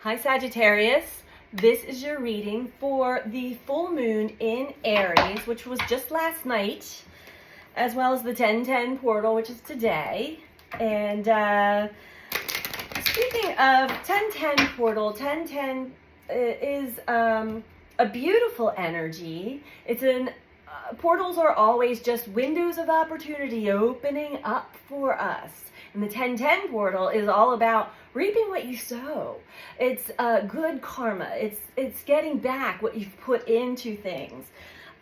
Hi Sagittarius, this is your reading for the full moon in Aries, which was just last night, as well as the 10-10 portal, which is today. And speaking of 10-10 portal, 10-10 is a beautiful energy. It's portals are always just windows of opportunity opening up for us. And the 10-10 portal is all about reaping what you sow. It's good karma. It's getting back what you've put into things.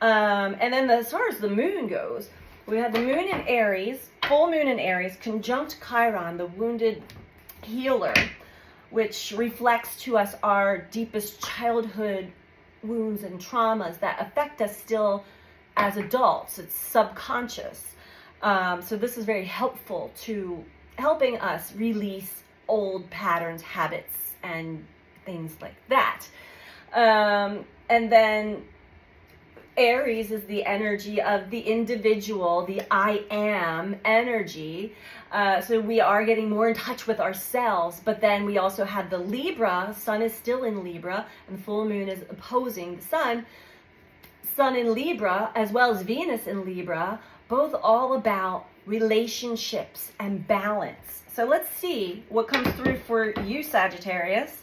And then as far as the moon goes, we have the moon in Aries, full moon in Aries, conjunct Chiron, the wounded healer, which reflects to us our deepest childhood wounds and traumas that affect us still as adults. It's subconscious. So this is very helpful to helping us release old patterns, habits, and things like that. And then Aries is the energy of the individual, the I am energy. So we are getting more in touch with ourselves, but then we also have the Libra. Sun is still in Libra, and the full moon is opposing the sun. Sun in Libra, as well as Venus in Libra, both all about relationships and balance. So let's see what comes through for you, Sagittarius.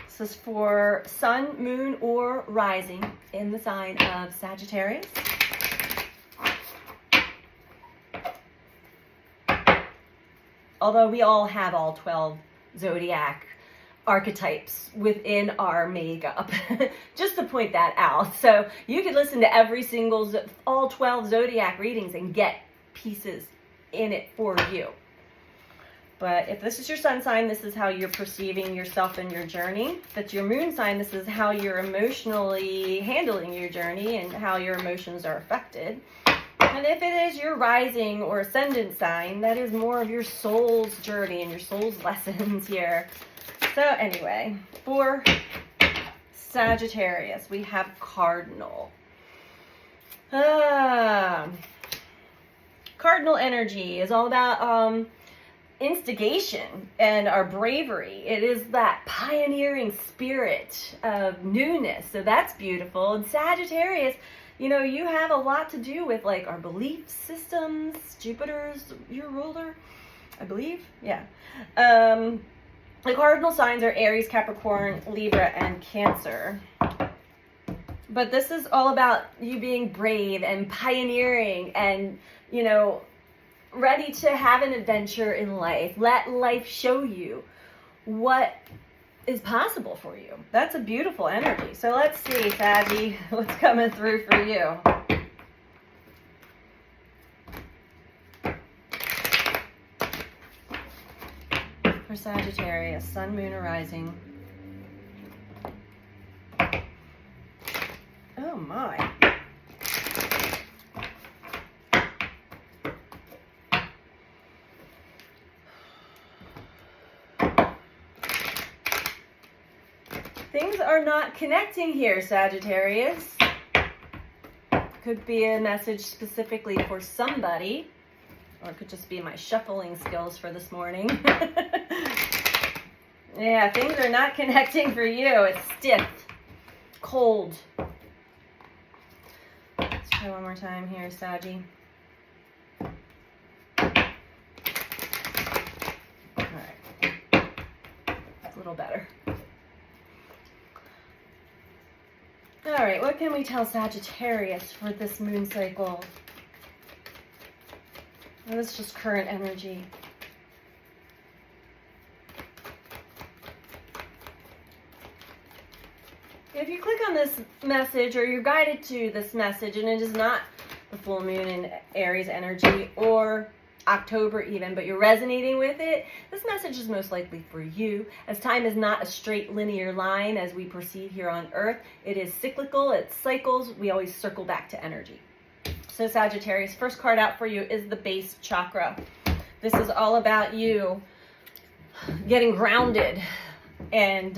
This is for sun, moon, or rising in the sign of Sagittarius. Although we all have all 12 zodiac archetypes within our makeup, just to point that out. So you could listen to every single, all 12 zodiac readings and get pieces in it for you. But if this is your sun sign, this is how you're perceiving yourself and your journey. If it's your moon sign, this is how you're emotionally handling your journey and how your emotions are affected. And if it is your rising or ascendant sign, that is more of your soul's journey and your soul's lessons here. So anyway, for Sagittarius, we have Cardinal. Cardinal energy is all about instigation and our bravery. It is that pioneering spirit of newness. So that's beautiful. And Sagittarius, you know, you have a lot to do with like our belief systems. Jupiter's your ruler, I believe. Yeah. The cardinal signs are Aries, Capricorn, Libra, and Cancer. But this is all about you being brave and pioneering and, you know, ready to have an adventure in life. Let life show you what is possible for you. That's a beautiful energy. So let's see, Saggy, what's coming through for you. For Sagittarius, sun, moon, or rising. Oh my. Things are not connecting here, Sagittarius. Could be a message specifically for somebody, or it could just be my shuffling skills for this morning. Yeah, things are not connecting for you. It's stiff, cold. Let's try one more time here, Saggy. All right, it's a little better. All right, what can we tell Sagittarius for this moon cycle? Well, this is just current energy. If you click on this message or you're guided to this message and it is not the full moon in Aries energy or October even, but you're resonating with it, this message is most likely for you, as time is not a straight linear line as we perceive here on Earth. It is cyclical, it cycles, we always circle back to energy. So Sagittarius, first card out for you is the base chakra. This is all about you getting grounded, and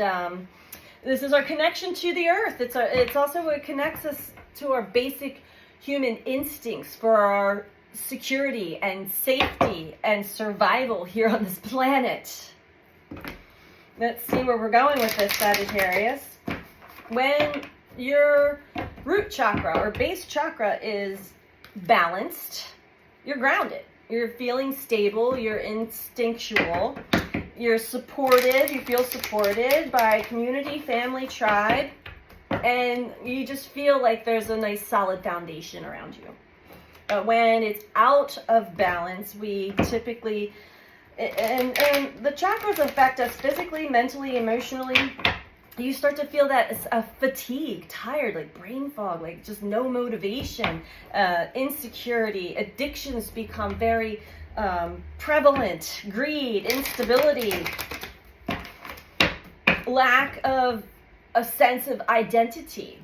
this is our connection to the earth. It's also what connects us to our basic human instincts for our security and safety and survival here on this planet. Let's see where we're going with this, Sagittarius. When your root chakra or base chakra is balanced, you're grounded. You're feeling stable, you're instinctual, you're supported, you feel supported by community, family, tribe, and you just feel like there's a nice solid foundation around you. But when it's out of balance, we typically, and the chakras affect us physically, mentally, emotionally. You start to feel that fatigue, tired, like brain fog, like just no motivation, insecurity, addictions become very prevalent, greed, instability, lack of a sense of identity.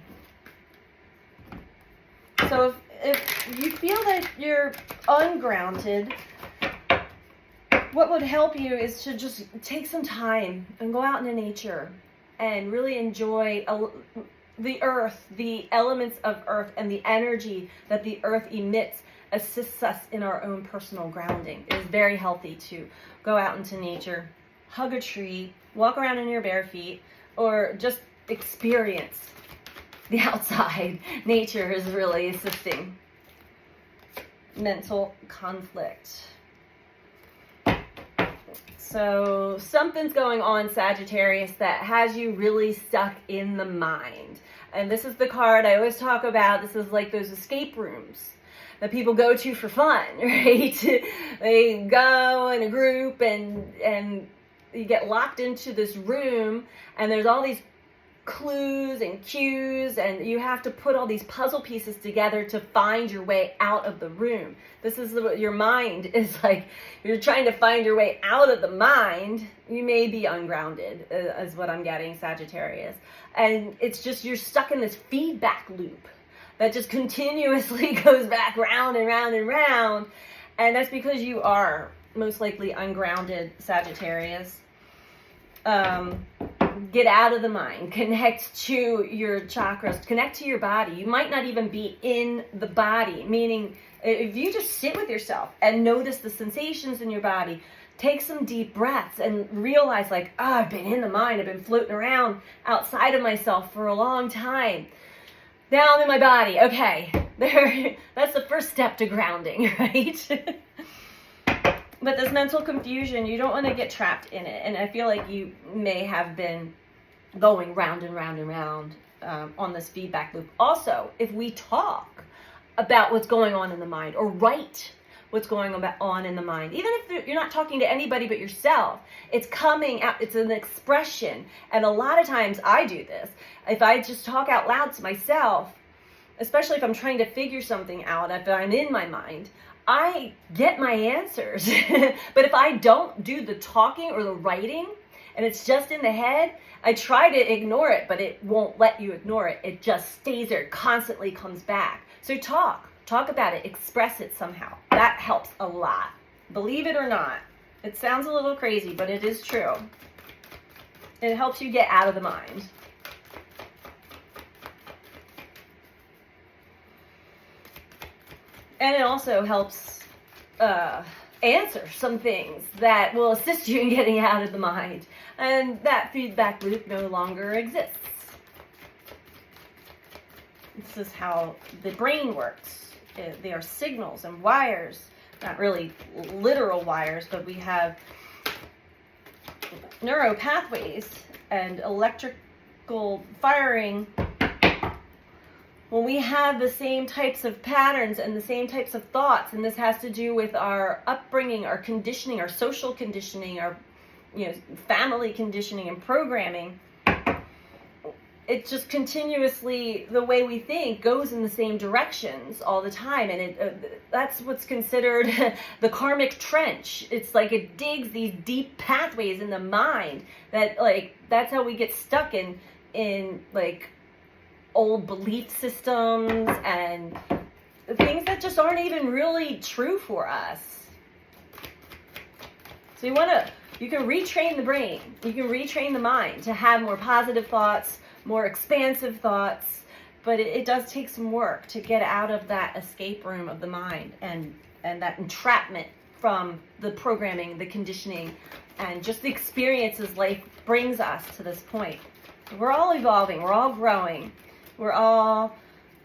So if you feel that you're ungrounded, what would help you is to just take some time and go out into nature and really enjoy the earth, the elements of earth, and the energy that the earth emits assists us in our own personal grounding. It is very healthy to go out into nature, hug a tree, walk around in your bare feet, or just experience the outside. Nature is really assisting. Mental conflict. So something's going on, Sagittarius, that has you really stuck in the mind. And this is the card I always talk about. This is like those escape rooms that people go to for fun, right? They go in a group and you get locked into this room, and there's all these clues and cues, and you have to put all these puzzle pieces together to find your way out of the room. This is what your mind is like. You're trying to find your way out of the mind. You may be ungrounded, is what I'm getting, Sagittarius. And it's just you're stuck in this feedback loop that just continuously goes back round and round and round. And that's because you are most likely ungrounded, Sagittarius. Get out of the mind, connect to your chakras, connect to your body. You might not even be in the body, meaning if you just sit with yourself and notice the sensations in your body, take some deep breaths and realize like, oh, I've been in the mind, I've been floating around outside of myself for a long time. Now I'm in my body. Okay, that's the first step to grounding, right? But this mental confusion, you don't want to get trapped in it. And I feel like you may have been going round and round and round on this feedback loop. Also, if we talk about what's going on in the mind or write what's going on in the mind, even if you're not talking to anybody but yourself, it's coming out, it's an expression. And a lot of times I do this. If I just talk out loud to myself, especially if I'm trying to figure something out, if I'm in my mind, I get my answers. But if I don't do the talking or the writing and it's just in the head, I try to ignore it, but it won't let you ignore it. It just stays there, constantly comes back. So talk about it, express it somehow. That helps a lot. Believe it or not. It sounds a little crazy, but it is true. It helps you get out of the mind. And it also helps answer some things that will assist you in getting out of the mind. And that feedback loop no longer exists. This is how the brain works. They are signals and wires, not really literal wires, but we have neural pathways and electrical firing. When we have the same types of patterns and the same types of thoughts, and this has to do with our upbringing, our conditioning, our social conditioning, our family conditioning and programming, it just continuously, the way we think goes in the same directions all the time. And that's what's considered the karmic trench. It's like it digs these deep pathways in the mind that that's how we get stuck in old belief systems and things that just aren't even really true for us. So you can retrain the brain, you can retrain the mind to have more positive thoughts, more expansive thoughts, but it does take some work to get out of that escape room of the mind and that entrapment from the programming, the conditioning, and just the experiences life brings us to this point. We're all evolving, we're all growing, we're all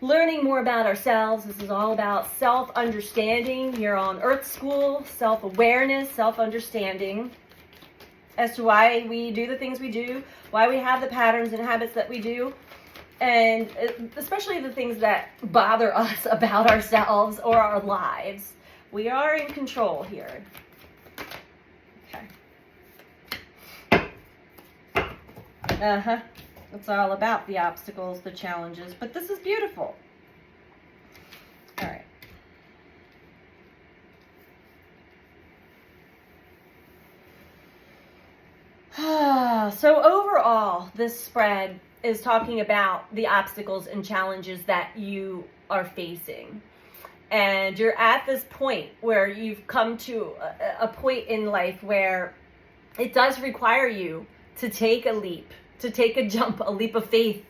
learning more about ourselves. This is all about self-understanding. You're on Earth School, self-awareness, self-understanding as to why we do the things we do, why we have the patterns and habits that we do, and especially the things that bother us about ourselves or our lives. We are in control here. Okay. It's all about the obstacles, the challenges, but this is beautiful. All right. So overall, this spread is talking about the obstacles and challenges that you are facing. And you're at this point where you've come to a point in life where it does require you to take a leap, to take a jump, a leap of faith.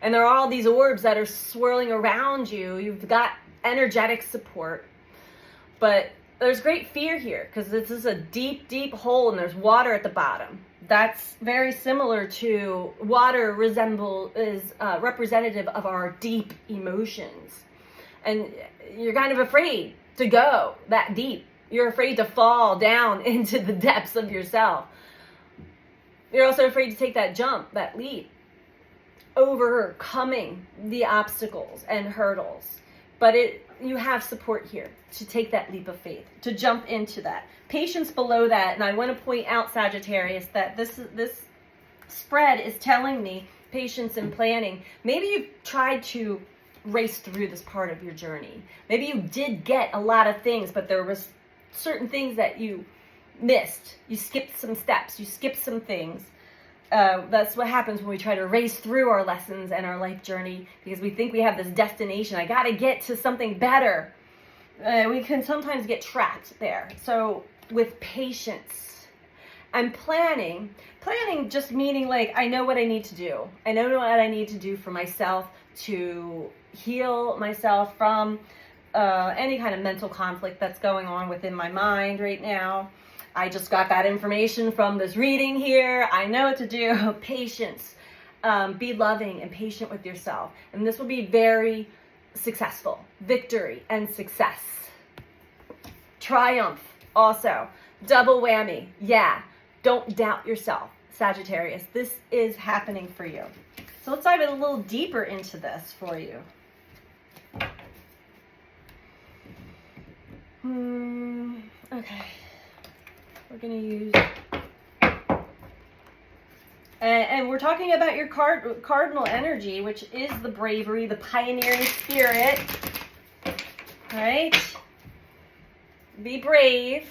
And there are all these orbs that are swirling around you. You've got energetic support. But there's great fear here because this is a deep, deep hole and there's water at the bottom. That's very similar to water is representative of our deep emotions. And you're kind of afraid to go that deep. You're afraid to fall down into the depths of yourself. You're also afraid to take that jump, that leap, overcoming the obstacles and hurdles. But you have support here to take that leap of faith, to jump into that. Patience below that, and I want to point out, Sagittarius, that this spread is telling me patience and planning. Maybe you've tried to race through this part of your journey. Maybe you did get a lot of things, but there was certain things that you missed. You skipped some steps. You skipped some things. That's what happens when we try to race through our lessons and our life journey because we think we have this destination. I got to get to something better. We can sometimes get trapped there. So with patience and planning just meaning like, I know what I need to do. I know what I need to do for myself to heal myself from any kind of mental conflict that's going on within my mind right now. I just got that information from this reading here. I know what to do. Patience. Be loving and patient with yourself. And this will be very successful. Victory and success. Triumph also. Double whammy. Yeah. Don't doubt yourself, Sagittarius. This is happening for you. So let's dive a little deeper into this for you. Okay. We're going to use, and we're talking about your cardinal energy, which is the bravery, the pioneering spirit, right? Be brave.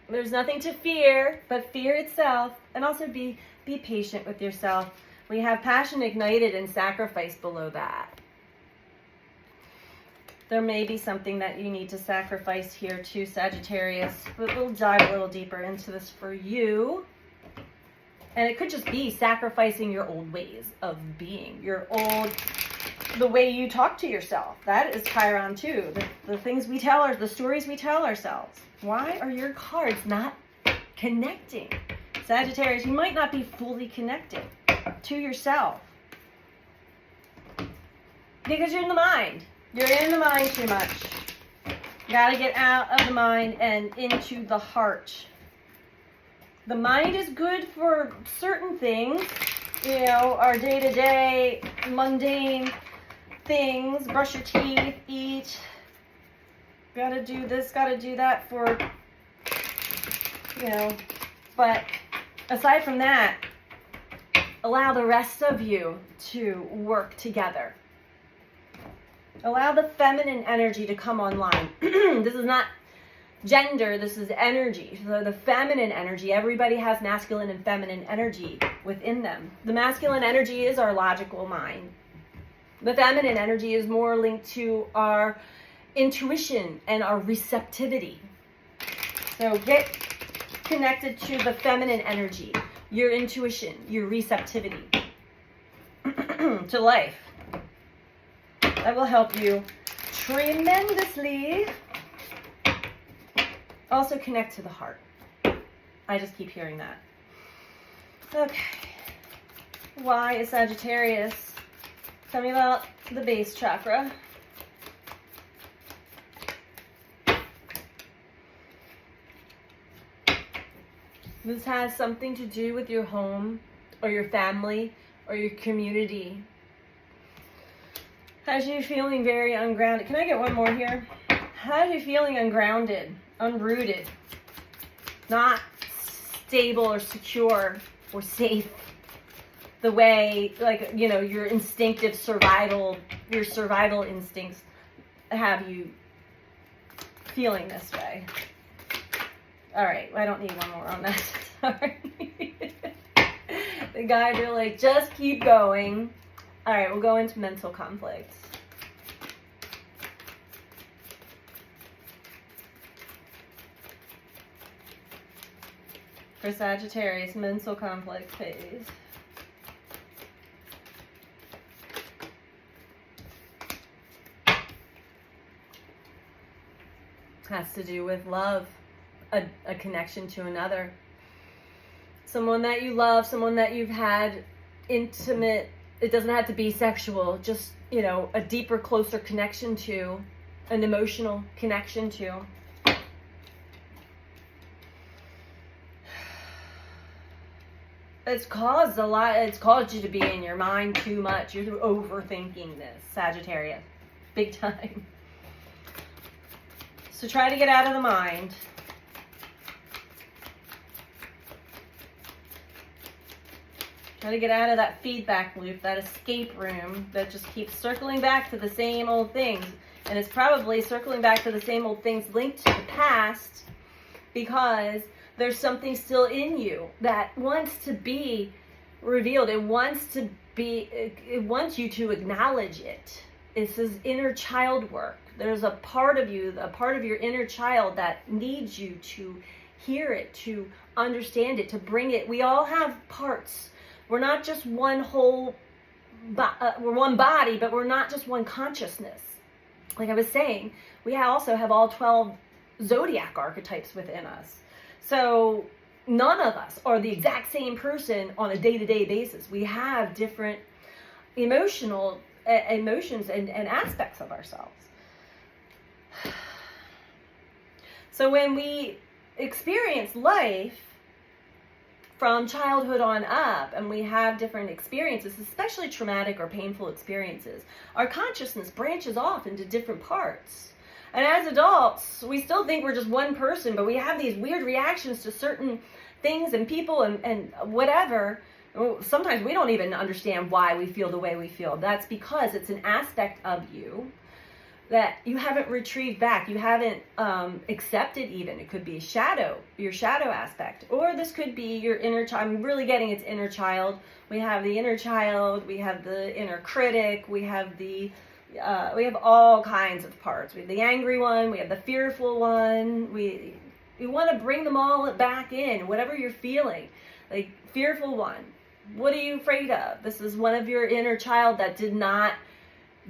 There's nothing to fear but fear itself, and also be patient with yourself. We have passion ignited and sacrifice below that. There may be something that you need to sacrifice here too, Sagittarius. But we'll dive a little deeper into this for you. And it could just be sacrificing your old ways of being. The way you talk to yourself. That is Chiron too. The things we tell, the stories we tell ourselves. Why are your cards not connecting? Sagittarius, you might not be fully connected to yourself. Because you're in the mind. You're in the mind too much. You gotta get out of the mind and into the heart. The mind is good for certain things, you know, our day-to-day mundane things. Brush your teeth, eat. Gotta do this, gotta do that for, you know. But aside from that, allow the rest of you to work together. Allow the feminine energy to come online. This is not gender, this is energy. So the feminine energy, everybody has masculine and feminine energy within them. The masculine energy is our logical mind. The feminine energy is more linked to our intuition and our receptivity. So get connected to the feminine energy, your intuition, your receptivity to life. That will help you tremendously. Also connect to the heart. I just keep hearing that. Okay. Why is Sagittarius? Tell me about the base chakra. This has something to do with your home or your family or your community. Has you feeling very ungrounded? Can I get one more here? How are you feeling ungrounded, unrooted, not stable or secure or safe the way, like, you know, your instinctive survival, your survival instincts have you feeling this way? All right, I don't need one more on that. Sorry. The guides are like, just keep going. All right, we'll go into mental conflicts. For Sagittarius, mental conflict phase. Has to do with love, a connection to another. Someone that you love, someone that you've had intimate, it doesn't have to be sexual, just, you know, a deeper, closer connection to, an emotional connection to. It's caused a lot, it's caused you to be in your mind too much. You're overthinking this, Sagittarius. Big time. So try to get out of the mind. Try to get out of that feedback loop, that escape room that just keeps circling back to the same old things. And it's probably circling back to the same old things linked to the past because there's something still in you that wants to be revealed. It wants you to acknowledge it. This is inner child work. There's a part of you, a part of your inner child that needs you to hear it, to understand it, to bring it. We all have parts. We're not just one whole, we're one body, but we're not just one consciousness. Like I was saying, we also have all 12 zodiac archetypes within us. So none of us are the exact same person on a day-to-day basis. We have different emotions and aspects of ourselves. So when we experience life from childhood on up and we have different experiences, especially traumatic or painful experiences, our consciousness branches off into different parts. And as adults, we still think we're just one person, but we have these weird reactions to certain things and people and whatever. Sometimes we don't even understand why we feel the way we feel. That's because it's an aspect of you that you haven't retrieved back. You haven't accepted even. It could be your shadow aspect. Or this could be your inner child. I'm really getting its inner child. We have the inner child. We have the inner critic. We have we have all kinds of parts. We have the angry one. We have the fearful one. We want to bring them all back in, whatever you're feeling. Like, fearful one. What are you afraid of? This is one of your inner child that did not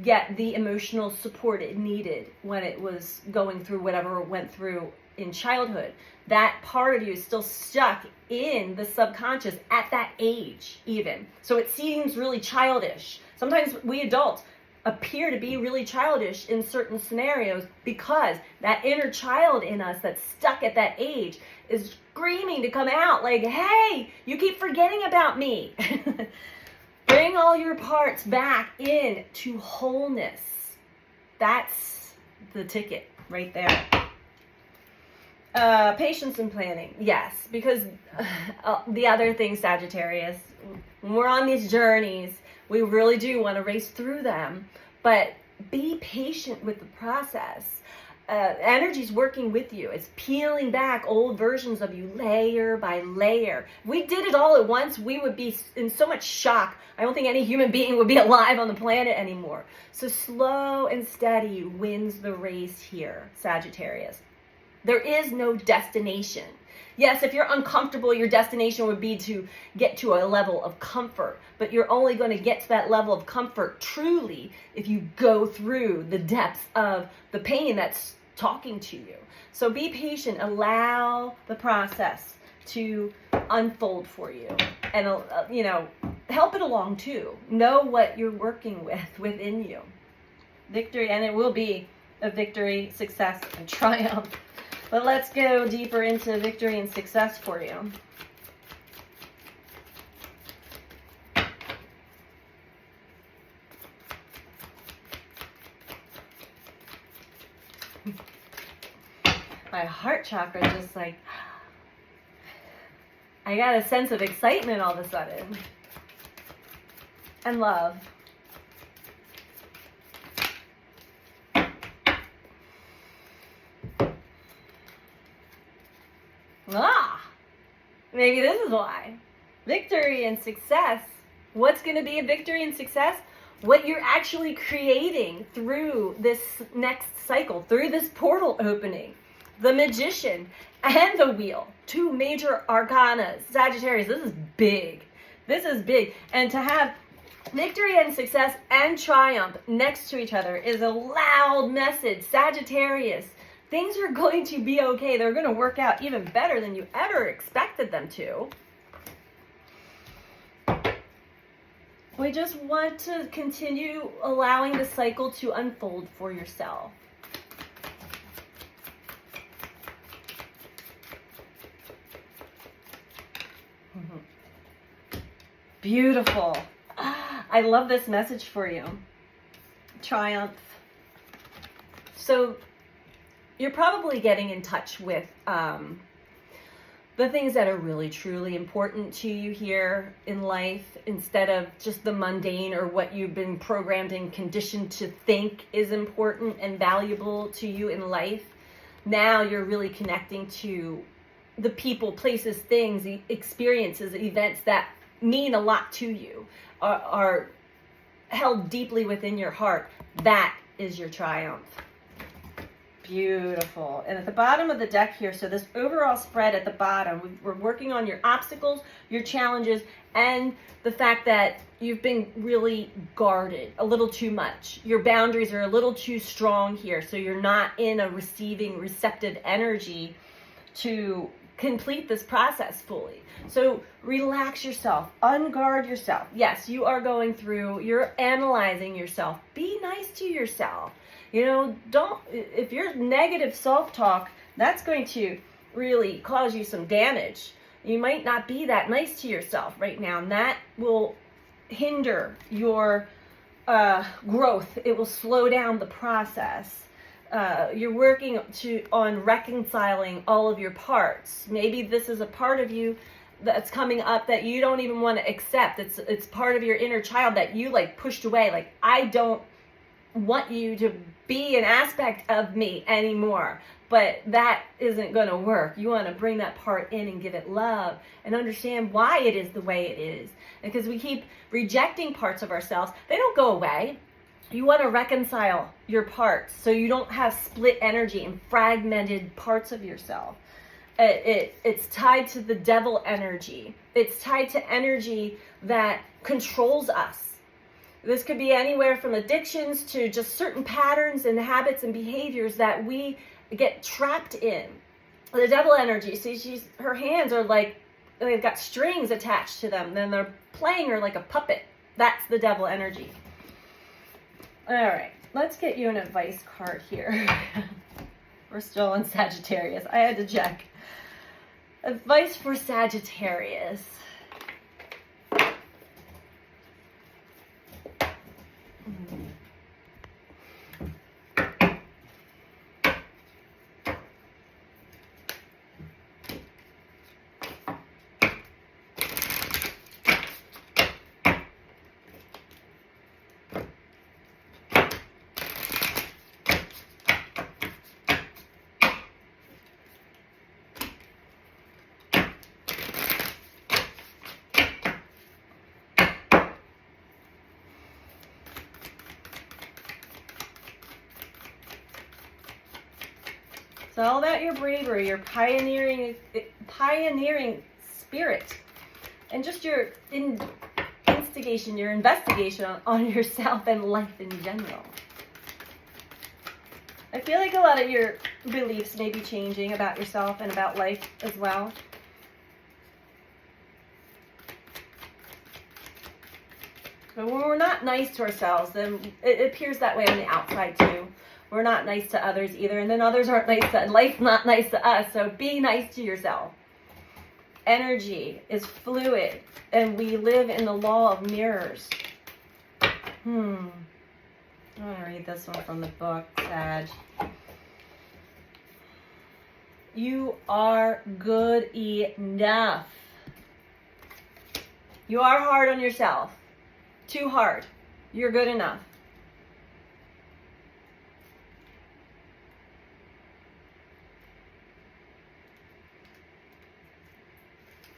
get the emotional support it needed when it was going through whatever it went through in childhood. That part of you is still stuck in the subconscious at that age even. So it seems really childish. Sometimes we adults appear to be really childish in certain scenarios because that inner child in us that's stuck at that age is screaming to come out like, hey, you keep forgetting about me. Bring all your parts back in to wholeness. That's the ticket right there. Patience and planning. Yes, because the other thing, Sagittarius, when we're on these journeys, we really do want to race through them, but be patient with the process. Energy's working with you. It's peeling back old versions of you layer by layer. If we did it all at once, we would be in so much shock. I don't think any human being would be alive on the planet anymore. So slow and steady wins the race here, Sagittarius. There is no destination. Yes, if you're uncomfortable, your destination would be to get to a level of comfort, but you're only going to get to that level of comfort truly if you go through the depths of the pain that's talking to you. So be patient, allow the process to unfold for you, and help it along too. Know what you're working with within you. Victory, and it will be a victory, success, and triumph. But let's go deeper into victory and success for you. My heart chakra just like, I got a sense of excitement all of a sudden. And love. Maybe this is why. Victory and success. What's going to be a victory and success? What you're actually creating through this next cycle, through this portal opening. The Magician and the Wheel. 2 major arcanas. Sagittarius, this is big. This is big. And to have victory and success and triumph next to each other is a loud message. Sagittarius, things are going to be okay. They're going to work out even better than you ever expected them to. We just want to continue allowing the cycle to unfold for yourself. Beautiful. I love this message for you. Triumph. So you're probably getting in touch with the things that are really truly important to you here in life, instead of just the mundane or what you've been programmed and conditioned to think is important and valuable to you in life. Now you're really connecting to the people, places, things, experiences, events that mean a lot to you, are held deeply within your heart. That is your triumph. Beautiful. And at the bottom of the deck here, so this overall spread at the bottom, we're working on your obstacles, your challenges, and the fact that you've been really guarded a little too much. Your boundaries are a little too strong here, so you're not in a receiving, receptive energy to complete this process fully. So relax yourself, unguard yourself. Yes, you are going through, you're analyzing yourself. Be nice to yourself. If you're negative self-talk, that's going to really cause you some damage. You might not be that nice to yourself right now, and that will hinder your growth. It will slow down the process. You're working on reconciling all of your parts. Maybe this is a part of you that's coming up that you don't even want to accept. It's part of your inner child that you pushed away. I don't want you to be an aspect of me anymore. But that isn't going to work. You want to bring that part in and give it love and understand why it is the way it is. Because we keep rejecting parts of ourselves. They don't go away. You want to reconcile your parts so you don't have split energy and fragmented parts of yourself. It's tied to the devil energy. It's tied to energy that controls us. This could be anywhere from addictions to just certain patterns and habits and behaviors that we get trapped in. The devil energy, see, her hands are they've got strings attached to them. Then they're playing her like a puppet. That's the devil energy. All right, let's get you an advice card here. We're still in Sagittarius. I had to check. Advice for Sagittarius. It's all about your bravery, your pioneering spirit, and just your instigation, your investigation on yourself and life in general. I feel like a lot of your beliefs may be changing about yourself and about life as well. But when we're not nice to ourselves, then it appears that way on the outside too. We're not nice to others either, and then others aren't nice to, life's not nice to us, so be nice to yourself. Energy is fluid, and we live in the law of mirrors. I'm going to read this one from the book, Sag. You are good enough. You are hard on yourself. Too hard. You're good enough.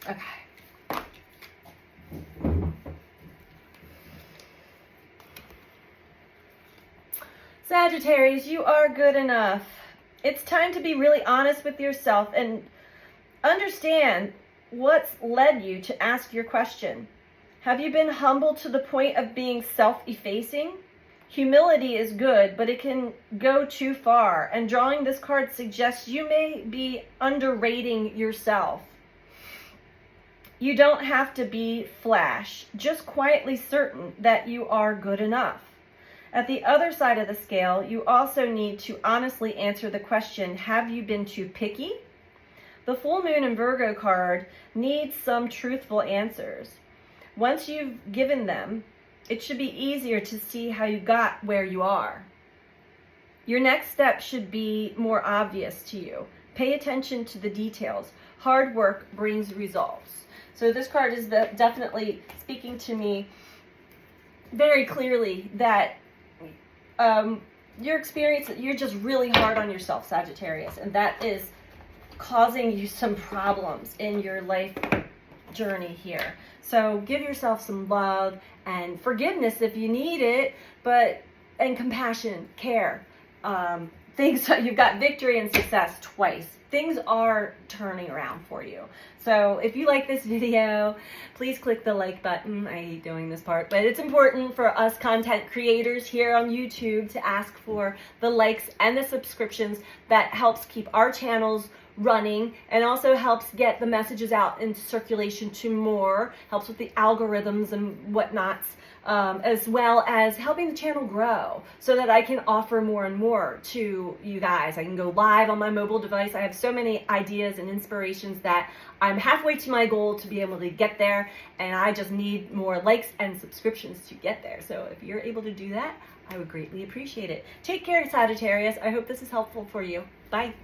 Okay. Sagittarius, you are good enough. It's time to be really honest with yourself and understand what's led you to ask your question. Have you been humble to the point of being self-effacing? Humility is good, but it can go too far. And drawing this card suggests you may be underrating yourself. You don't have to be flash, just quietly certain that you are good enough. At the other side of the scale, you also need to honestly answer the question, have you been too picky? The full moon and Virgo card needs some truthful answers. Once you've given them, it should be easier to see how you got where you are. Your next step should be more obvious to you. Pay attention to the details. Hard work brings results. So this card is definitely speaking to me very clearly that your experience, you're just really hard on yourself, Sagittarius, and that is causing you some problems in your life journey here. So give yourself some love and forgiveness if you need it, and compassion, care. You've got victory and success twice. Things are turning around for you. So if you like this video, please click the like button. I hate doing this part, but it's important for us content creators here on YouTube to ask for the likes and the subscriptions. That helps keep our channels running and also helps get the messages out in circulation to more, helps with the algorithms and whatnots, as well as helping the channel grow so that I can offer more and more to you guys. I can go live on my mobile device. I have so many ideas and inspirations that I'm halfway to my goal to be able to get there, and I just need more likes and subscriptions to get there. So if you're able to do that, I would greatly appreciate it. Take care, Sagittarius. I hope this is helpful for you. Bye.